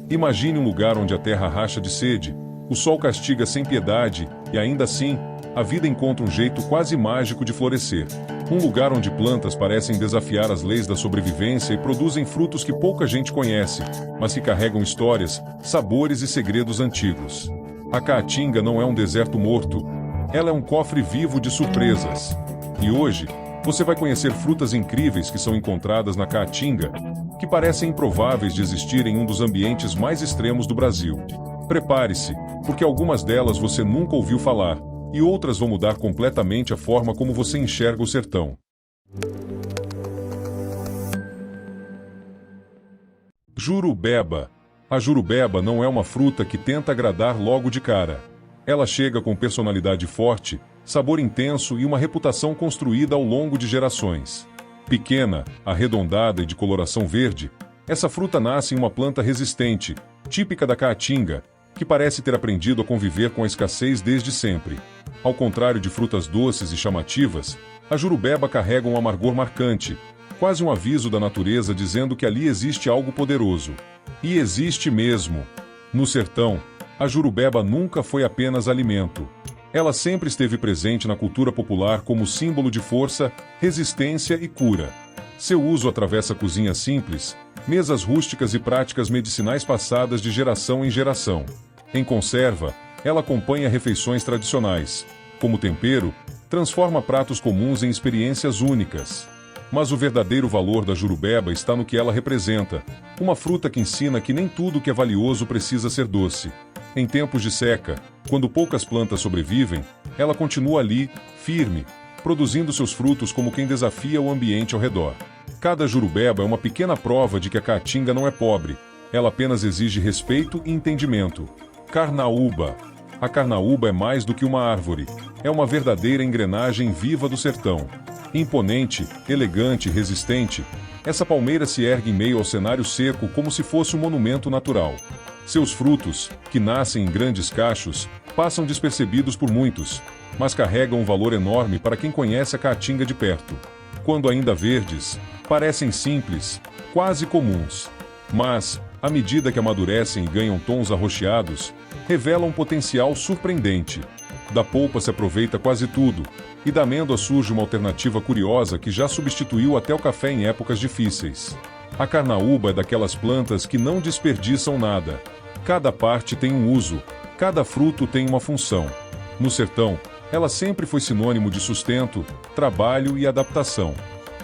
Imagine um lugar onde a terra racha de sede, o sol castiga sem piedade, e ainda assim, a vida encontra um jeito quase mágico de florescer. Um lugar onde plantas parecem desafiar as leis da sobrevivência e produzem frutos que pouca gente conhece, mas que carregam histórias, sabores e segredos antigos. A Caatinga não é um deserto morto, ela é um cofre vivo de surpresas. E hoje, você vai conhecer frutas incríveis que são encontradas na Caatinga, que parecem improváveis de existir em um dos ambientes mais extremos do Brasil. Prepare-se, porque algumas delas você nunca ouviu falar, e outras vão mudar completamente a forma como você enxerga o sertão. Jurubeba. A jurubeba não é uma fruta que tenta agradar logo de cara. Ela chega com personalidade forte, sabor intenso e uma reputação construída ao longo de gerações. Pequena, arredondada e de coloração verde, essa fruta nasce em uma planta resistente, típica da Caatinga, que parece ter aprendido a conviver com a escassez desde sempre. Ao contrário de frutas doces e chamativas, a jurubeba carrega um amargor marcante, quase um aviso da natureza dizendo que ali existe algo poderoso. E existe mesmo. No sertão, a jurubeba nunca foi apenas alimento. Ela sempre esteve presente na cultura popular como símbolo de força, resistência e cura. Seu uso atravessa cozinhas simples, mesas rústicas e práticas medicinais passadas de geração em geração. Em conserva, ela acompanha refeições tradicionais. Como tempero, transforma pratos comuns em experiências únicas. Mas o verdadeiro valor da jurubeba está no que ela representa, uma fruta que ensina que nem tudo que é valioso precisa ser doce. Em tempos de seca, quando poucas plantas sobrevivem, ela continua ali, firme, produzindo seus frutos como quem desafia o ambiente ao redor. Cada jurubeba é uma pequena prova de que a Caatinga não é pobre, ela apenas exige respeito e entendimento. Carnaúba. A carnaúba é mais do que uma árvore, é uma verdadeira engrenagem viva do sertão. Imponente, elegante e resistente, essa palmeira se ergue em meio ao cenário seco como se fosse um monumento natural. Seus frutos, que nascem em grandes cachos, passam despercebidos por muitos, mas carregam um valor enorme para quem conhece a Caatinga de perto. Quando ainda verdes, parecem simples, quase comuns. Mas, à medida que amadurecem e ganham tons arroxeados, revelam um potencial surpreendente. Da polpa se aproveita quase tudo, e da amêndoa surge uma alternativa curiosa que já substituiu até o café em épocas difíceis. A carnaúba é daquelas plantas que não desperdiçam nada. Cada parte tem um uso, cada fruto tem uma função. No sertão, ela sempre foi sinônimo de sustento, trabalho e adaptação.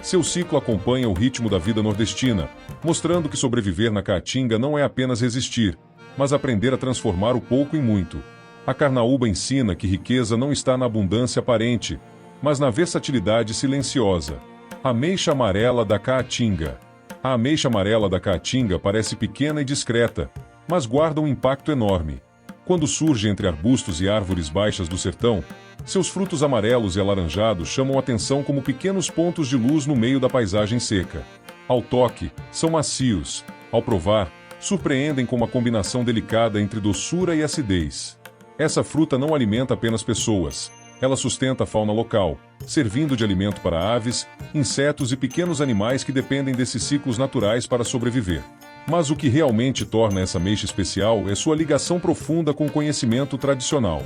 Seu ciclo acompanha o ritmo da vida nordestina, mostrando que sobreviver na Caatinga não é apenas resistir, mas aprender a transformar o pouco em muito. A carnaúba ensina que riqueza não está na abundância aparente, mas na versatilidade silenciosa. Ameixa amarela da Caatinga. A ameixa amarela da Caatinga parece pequena e discreta, mas guarda um impacto enorme. Quando surge entre arbustos e árvores baixas do sertão, seus frutos amarelos e alaranjados chamam atenção como pequenos pontos de luz no meio da paisagem seca. Ao toque, são macios. Ao provar, surpreendem com uma combinação delicada entre doçura e acidez. Essa fruta não alimenta apenas pessoas. Ela sustenta a fauna local, servindo de alimento para aves, insetos e pequenos animais que dependem desses ciclos naturais para sobreviver. Mas o que realmente torna essa ameixa especial é sua ligação profunda com o conhecimento tradicional.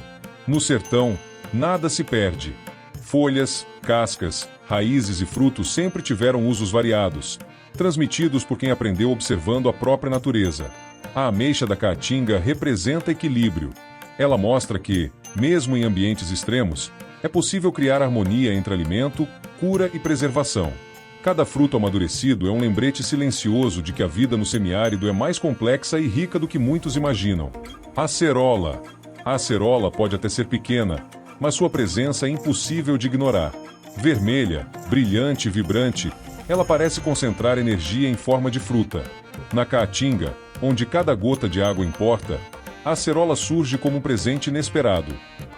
No sertão, nada se perde. Folhas, cascas, raízes e frutos sempre tiveram usos variados, transmitidos por quem aprendeu observando a própria natureza. A ameixa da Caatinga representa equilíbrio. Ela mostra que, mesmo em ambientes extremos, é possível criar harmonia entre alimento, cura e preservação. Cada fruto amadurecido é um lembrete silencioso de que a vida no semiárido é mais complexa e rica do que muitos imaginam. Acerola. A acerola pode até ser pequena, mas sua presença é impossível de ignorar. Vermelha, brilhante e vibrante, ela parece concentrar energia em forma de fruta. Na Caatinga, onde cada gota de água importa, a acerola surge como um presente inesperado.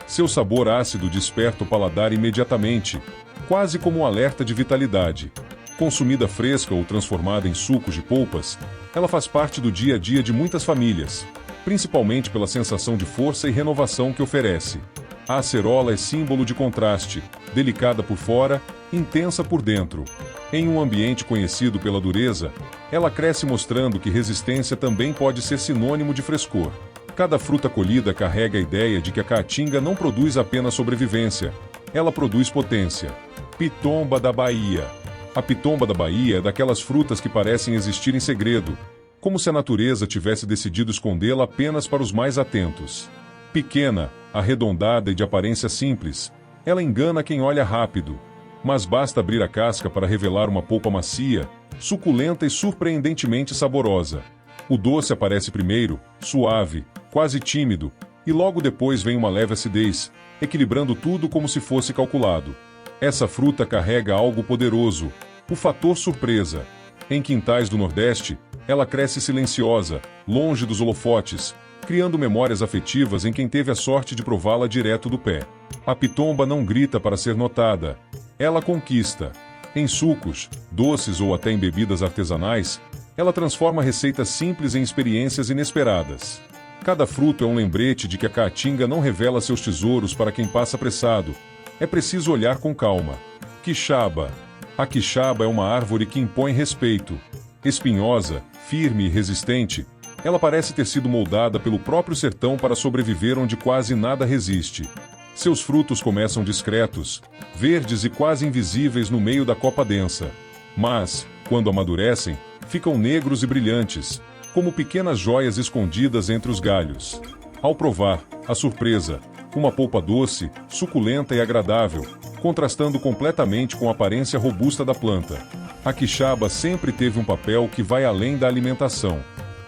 Seu sabor ácido desperta o paladar imediatamente, quase como um alerta de vitalidade. Consumida fresca ou transformada em sucos de polpas, ela faz parte do dia a dia de muitas famílias, principalmente pela sensação de força e renovação que oferece. A acerola é símbolo de contraste, delicada por fora, intensa por dentro. Em um ambiente conhecido pela dureza, Ela cresce mostrando que resistência também pode ser sinônimo de frescor. Cada fruta colhida carrega a ideia de que a caatinga não produz apenas sobrevivência, ela produz potência. Pitomba da Bahia. A pitomba da Bahia é daquelas frutas que parecem existir em segredo, como se a natureza tivesse decidido escondê-la apenas para os mais atentos. Pequena, arredondada e de aparência simples, ela engana quem olha rápido, mas basta abrir a casca para revelar uma polpa macia, suculenta e surpreendentemente saborosa. O doce aparece primeiro, suave, quase tímido, e logo depois vem uma leve acidez, equilibrando tudo como se fosse calculado. Essa fruta carrega algo poderoso, o fator surpresa. Em quintais do Nordeste, ela cresce silenciosa, longe dos holofotes, criando memórias afetivas em quem teve a sorte de prová-la direto do pé. A pitomba não grita para ser notada, ela conquista. Em sucos, doces ou até em bebidas artesanais, ela transforma receitas simples em experiências inesperadas. Cada fruto é um lembrete de que a caatinga não revela seus tesouros para quem passa apressado. É preciso olhar com calma. Quixaba. A quixaba é uma árvore que impõe respeito. Espinhosa, firme e resistente, ela parece ter sido moldada pelo próprio sertão para sobreviver onde quase nada resiste. Seus frutos começam discretos, verdes e quase invisíveis no meio da copa densa. Mas, quando amadurecem, ficam negros e brilhantes, como pequenas joias escondidas entre os galhos. Ao provar, a surpresa, uma polpa doce, suculenta e agradável, contrastando completamente com a aparência robusta da planta. A quixaba sempre teve um papel que vai além da alimentação.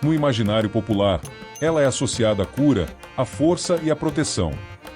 No imaginário popular, ela é associada à cura, à força e à proteção.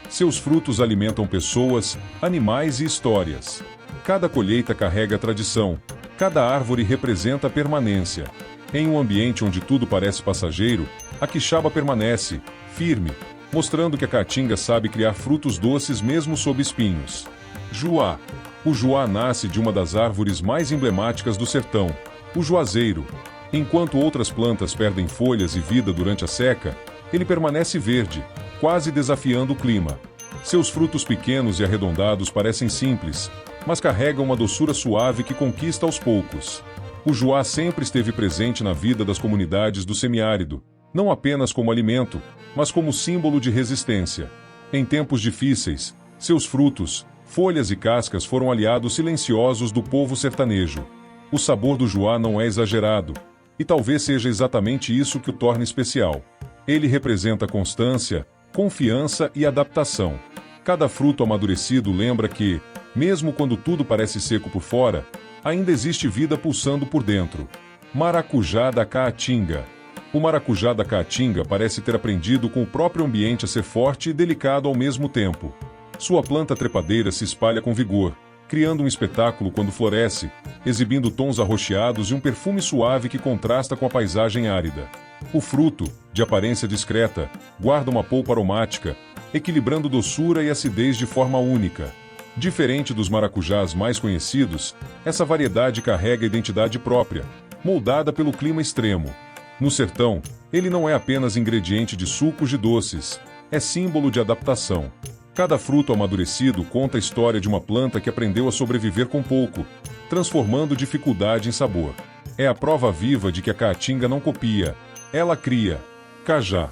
Seus frutos alimentam pessoas, animais e histórias. Cada colheita carrega tradição, cada árvore representa permanência. Em um ambiente onde tudo parece passageiro, a quixaba permanece, firme, mostrando que a caatinga sabe criar frutos doces mesmo sob espinhos. Juá. O juá nasce de uma das árvores mais emblemáticas do sertão, o juazeiro. Enquanto outras plantas perdem folhas e vida durante a seca, ele permanece verde, quase desafiando o clima. Seus frutos pequenos e arredondados parecem simples, mas carregam uma doçura suave que conquista aos poucos. O juá sempre esteve presente na vida das comunidades do semiárido, não apenas como alimento, mas como símbolo de resistência. Em tempos difíceis, seus frutos, folhas e cascas foram aliados silenciosos do povo sertanejo. O sabor do juá não é exagerado, e talvez seja exatamente isso que o torna especial. Ele representa constância, confiança e adaptação. Cada fruto amadurecido lembra que, mesmo quando tudo parece seco por fora, ainda existe vida pulsando por dentro. Maracujá da Caatinga. O maracujá da Caatinga parece ter aprendido com o próprio ambiente a ser forte e delicado ao mesmo tempo. Sua planta trepadeira se espalha com vigor, criando um espetáculo quando floresce, exibindo tons arroxeados e um perfume suave que contrasta com a paisagem árida. O fruto, de aparência discreta, guarda uma polpa aromática, equilibrando doçura e acidez de forma única. Diferente dos maracujás mais conhecidos, essa variedade carrega identidade própria, moldada pelo clima extremo. No sertão, ele não é apenas ingrediente de sucos e doces, é símbolo de adaptação. Cada fruto amadurecido conta a história de uma planta que aprendeu a sobreviver com pouco, transformando dificuldade em sabor. É a prova viva de que a caatinga não copia, ela cria. Cajá.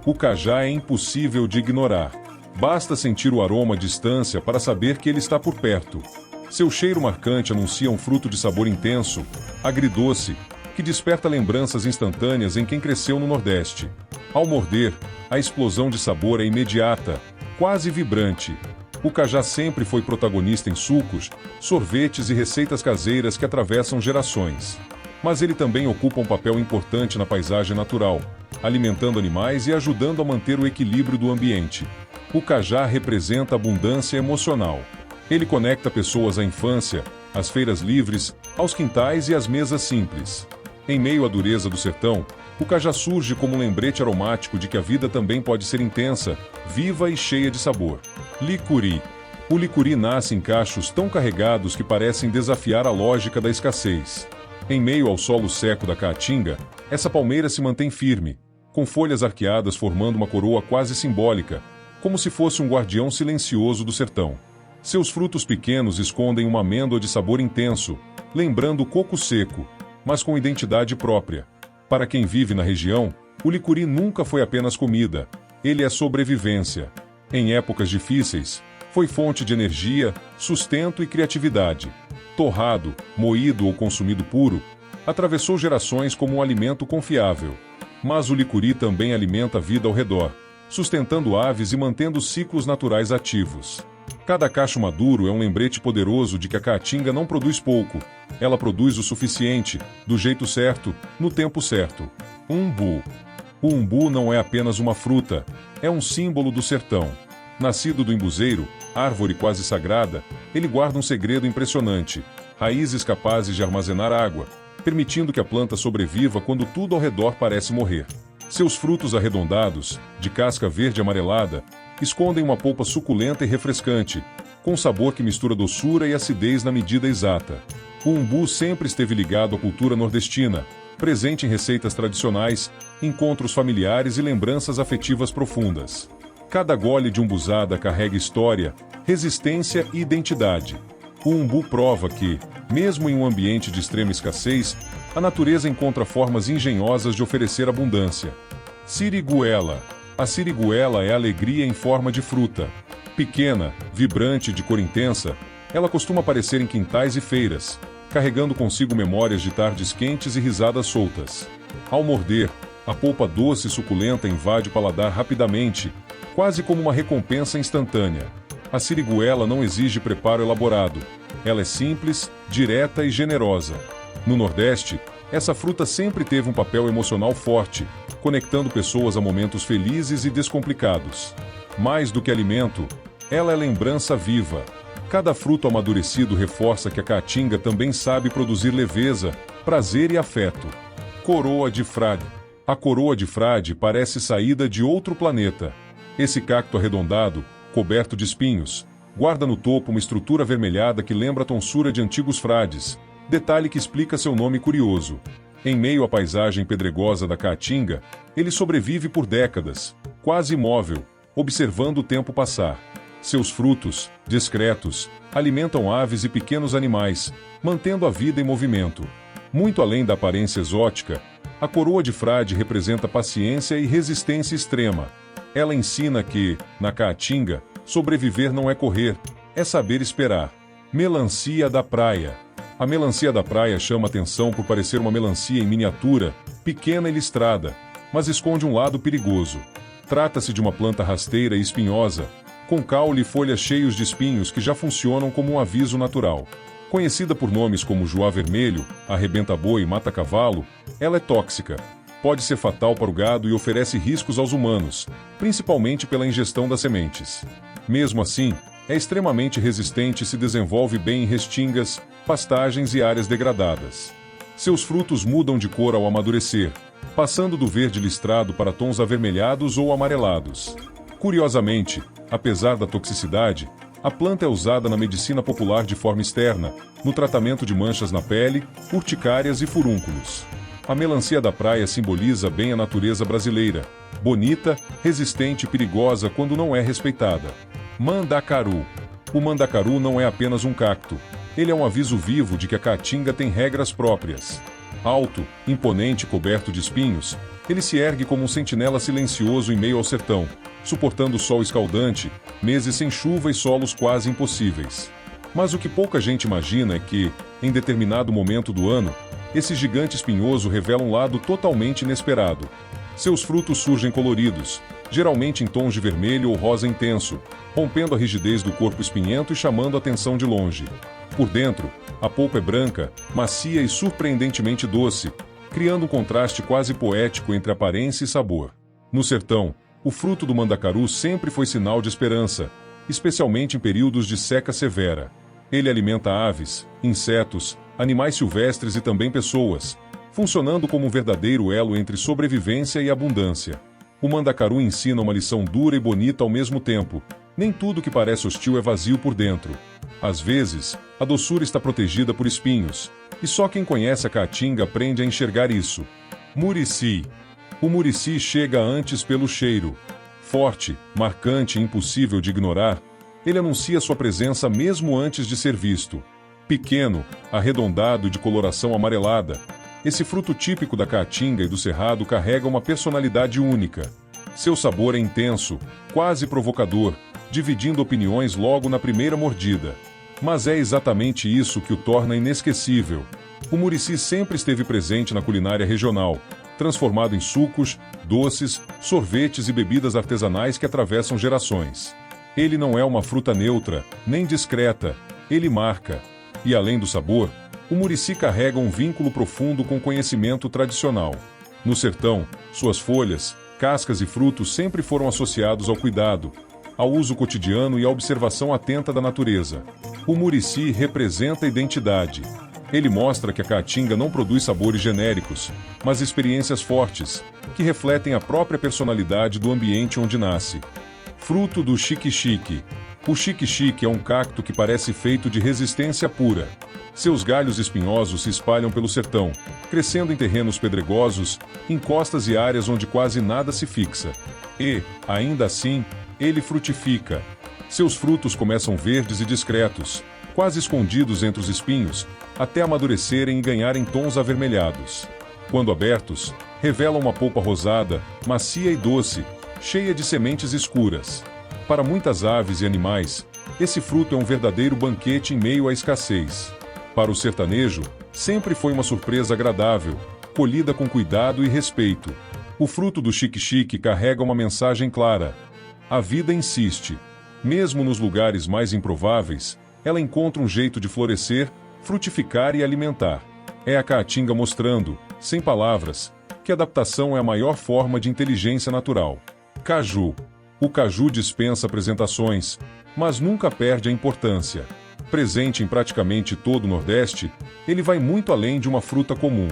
O cajá é impossível de ignorar. Basta sentir o aroma à distância para saber que ele está por perto. Seu cheiro marcante anuncia um fruto de sabor intenso, agridoce, que desperta lembranças instantâneas em quem cresceu no Nordeste. Ao morder, a explosão de sabor é imediata, quase vibrante. O cajá sempre foi protagonista em sucos, sorvetes e receitas caseiras que atravessam gerações. Mas ele também ocupa um papel importante na paisagem natural, alimentando animais e ajudando a manter o equilíbrio do ambiente. O cajá representa abundância emocional. Ele conecta pessoas à infância, às feiras livres, aos quintais e às mesas simples. Em meio à dureza do sertão, o cajá surge como um lembrete aromático de que a vida também pode ser intensa, viva e cheia de sabor. Licuri. O licuri nasce em cachos tão carregados que parecem desafiar a lógica da escassez. Em meio ao solo seco da caatinga, essa palmeira se mantém firme, com folhas arqueadas formando uma coroa quase simbólica, como se fosse um guardião silencioso do sertão. Seus frutos pequenos escondem uma amêndoa de sabor intenso, lembrando o coco seco. mas com identidade própria. Para quem vive na região, o licuri nunca foi apenas comida, ele é sobrevivência. Em épocas difíceis, foi fonte de energia, sustento e criatividade. Torrado, moído ou consumido puro, atravessou gerações como um alimento confiável. Mas o licuri também alimenta a vida ao redor, sustentando aves e mantendo ciclos naturais ativos. Cada cacho maduro é um lembrete poderoso de que a caatinga não produz pouco, ela produz o suficiente, do jeito certo, no tempo certo. Umbu. O umbu não é apenas uma fruta, é um símbolo do sertão. Nascido do embuzeiro, árvore quase sagrada, ele guarda um segredo impressionante: raízes capazes de armazenar água, permitindo que a planta sobreviva quando tudo ao redor parece morrer. Seus frutos arredondados, de casca verde amarelada, escondem uma polpa suculenta e refrescante, com sabor que mistura doçura e acidez na medida exata. O umbu sempre esteve ligado à cultura nordestina, presente em receitas tradicionais, encontros familiares e lembranças afetivas profundas. Cada gole de umbuzada carrega história, resistência e identidade. O umbu prova que, mesmo em um ambiente de extrema escassez, a natureza encontra formas engenhosas de oferecer abundância. Siriguela. A siriguela é alegria em forma de fruta. Pequena, vibrante e de cor intensa, ela costuma aparecer em quintais e feiras, carregando consigo memórias de tardes quentes e risadas soltas. Ao morder, a polpa doce e suculenta invade o paladar rapidamente, quase como uma recompensa instantânea. A siriguela não exige preparo elaborado. Ela é simples, direta e generosa. No Nordeste, essa fruta sempre teve um papel emocional forte, conectando pessoas a momentos felizes e descomplicados. Mais do que alimento, ela é lembrança viva. Cada fruto amadurecido reforça que a caatinga também sabe produzir leveza, prazer e afeto. Coroa de frade. A coroa de frade parece saída de outro planeta. Esse cacto arredondado, coberto de espinhos, guarda no topo uma estrutura avermelhada que lembra a tonsura de antigos frades, detalhe que explica seu nome curioso. Em meio à paisagem pedregosa da caatinga, ele sobrevive por décadas, quase imóvel, observando o tempo passar. Seus frutos, discretos, alimentam aves e pequenos animais, mantendo a vida em movimento. Muito além da aparência exótica, a coroa de frade representa paciência e resistência extrema. Ela ensina que, na caatinga, sobreviver não é correr, é saber esperar. Melancia da praia. A melancia da praia chama atenção por parecer uma melancia em miniatura, pequena e listrada, mas esconde um lado perigoso. Trata-se de uma planta rasteira e espinhosa, com caule e folhas cheios de espinhos que já funcionam como um aviso natural. Conhecida por nomes como joá vermelho, arrebenta-boi e mata-cavalo, ela é tóxica. Pode ser fatal para o gado e oferece riscos aos humanos, principalmente pela ingestão das sementes. Mesmo assim, é extremamente resistente e se desenvolve bem em restingas, pastagens e áreas degradadas. Seus frutos mudam de cor ao amadurecer, passando do verde listrado para tons avermelhados ou amarelados. Curiosamente, apesar da toxicidade, a planta é usada na medicina popular de forma externa, no tratamento de manchas na pele, urticárias e furúnculos. A melancia da praia simboliza bem a natureza brasileira, bonita, resistente e perigosa quando não é respeitada. Mandacaru. O mandacaru não é apenas um cacto, ele é um aviso vivo de que a caatinga tem regras próprias. Alto, imponente e coberto de espinhos, ele se ergue como um sentinela silencioso em meio ao sertão, suportando o sol escaldante, meses sem chuva e solos quase impossíveis. Mas o que pouca gente imagina é que, em determinado momento do ano, esse gigante espinhoso revela um lado totalmente inesperado. Seus frutos surgem coloridos, geralmente em tons de vermelho ou rosa intenso, rompendo a rigidez do corpo espinhento e chamando a atenção de longe. Por dentro, a polpa é branca, macia e surpreendentemente doce, criando um contraste quase poético entre aparência e sabor. No sertão, o fruto do mandacaru sempre foi sinal de esperança, especialmente em períodos de seca severa. Ele alimenta aves, insetos, animais silvestres e também pessoas, funcionando como um verdadeiro elo entre sobrevivência e abundância. O mandacaru ensina uma lição dura e bonita ao mesmo tempo. Nem tudo que parece hostil é vazio por dentro. Às vezes, a doçura está protegida por espinhos, e só quem conhece a caatinga aprende a enxergar isso. Murici. O murici chega antes pelo cheiro. Forte, marcante e impossível de ignorar, ele anuncia sua presença mesmo antes de ser visto. Pequeno, arredondado e de coloração amarelada, Esse fruto típico da Caatinga e do Cerrado carrega uma personalidade única. Seu sabor é intenso, quase provocador, dividindo opiniões logo na primeira mordida. Mas é exatamente isso que o torna inesquecível. O murici sempre esteve presente na culinária regional, transformado em sucos, doces, sorvetes e bebidas artesanais que atravessam gerações. Ele não é uma fruta neutra, nem discreta, ele marca. E além do sabor, o murici carrega um vínculo profundo com o conhecimento tradicional. No sertão, suas folhas, cascas e frutos sempre foram associados ao cuidado, ao uso cotidiano e à observação atenta da natureza. O murici representa a identidade. Ele mostra que a Caatinga não produz sabores genéricos, mas experiências fortes, que refletem a própria personalidade do ambiente onde nasce. Fruto do xique-xique. O xique-xique é um cacto que parece feito de resistência pura. Seus galhos espinhosos se espalham pelo sertão, crescendo em terrenos pedregosos, em costas e áreas onde quase nada se fixa. E, ainda assim, ele frutifica. Seus frutos começam verdes e discretos, quase escondidos entre os espinhos, até amadurecerem e ganharem tons avermelhados. Quando abertos, revelam uma polpa rosada, macia e doce, cheia de sementes escuras. Para muitas aves e animais, esse fruto é um verdadeiro banquete em meio à escassez. Para o sertanejo, sempre foi uma surpresa agradável, colhida com cuidado e respeito. O fruto do xique-xique carrega uma mensagem clara. A vida insiste. Mesmo nos lugares mais improváveis, ela encontra um jeito de florescer, frutificar e alimentar. É a Caatinga mostrando, sem palavras, que a adaptação é a maior forma de inteligência natural. Caju. O caju dispensa apresentações, mas nunca perde a importância. Presente em praticamente todo o Nordeste, ele vai muito além de uma fruta comum.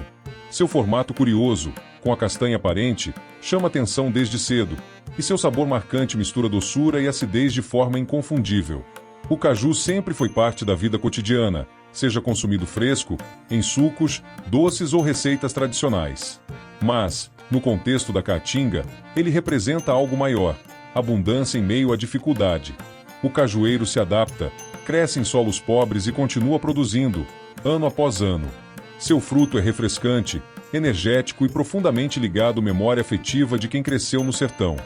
Seu formato curioso, com a castanha aparente, chama atenção desde cedo, e seu sabor marcante mistura doçura e acidez de forma inconfundível. O caju sempre foi parte da vida cotidiana, seja consumido fresco, em sucos, doces ou receitas tradicionais. Mas, no contexto da Caatinga, ele representa algo maior, abundância em meio à dificuldade. O cajueiro se adapta, cresce em solos pobres e continua produzindo, ano após ano. Seu fruto é refrescante, energético e profundamente ligado à memória afetiva de quem cresceu no sertão.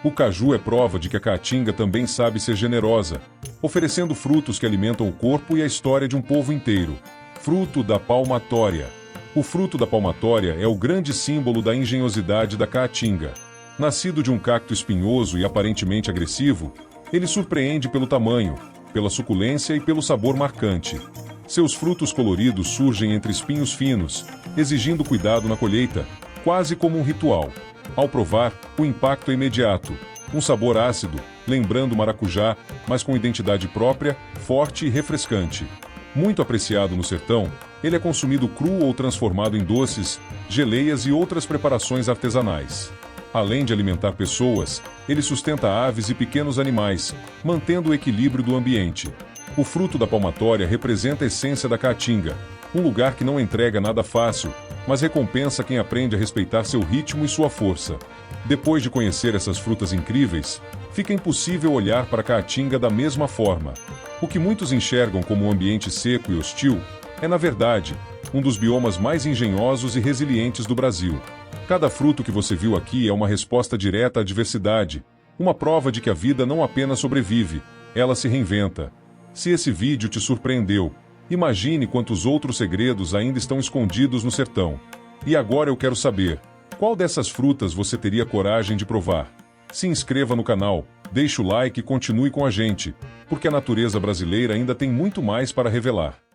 O caju é prova de que a Caatinga também sabe ser generosa, oferecendo frutos que alimentam o corpo e a história de um povo inteiro. Fruto da palmatória. O fruto da palmatória é o grande símbolo da engenhosidade da Caatinga. Nascido de um cacto espinhoso e aparentemente agressivo, ele surpreende pelo tamanho, pela suculência e pelo sabor marcante. Seus frutos coloridos surgem entre espinhos finos, exigindo cuidado na colheita, quase como um ritual. Ao provar, o impacto é imediato. Um sabor ácido, lembrando maracujá, mas com identidade própria, forte e refrescante. Muito apreciado no sertão, ele é consumido cru ou transformado em doces, geleias e outras preparações artesanais. Além de alimentar pessoas, ele sustenta aves e pequenos animais, mantendo o equilíbrio do ambiente. O fruto da palmatória representa a essência da Caatinga, um lugar que não entrega nada fácil, mas recompensa quem aprende a respeitar seu ritmo e sua força. Depois de conhecer essas frutas incríveis, fica impossível olhar para a Caatinga da mesma forma. O que muitos enxergam como um ambiente seco e hostil é, na verdade, um dos biomas mais engenhosos e resilientes do Brasil. Cada fruto que você viu aqui é uma resposta direta à diversidade, uma prova de que a vida não apenas sobrevive, ela se reinventa. Se esse vídeo te surpreendeu, imagine quantos outros segredos ainda estão escondidos no sertão. E agora eu quero saber, qual dessas frutas você teria coragem de provar? Se inscreva no canal, deixe o like e continue com a gente, porque a natureza brasileira ainda tem muito mais para revelar.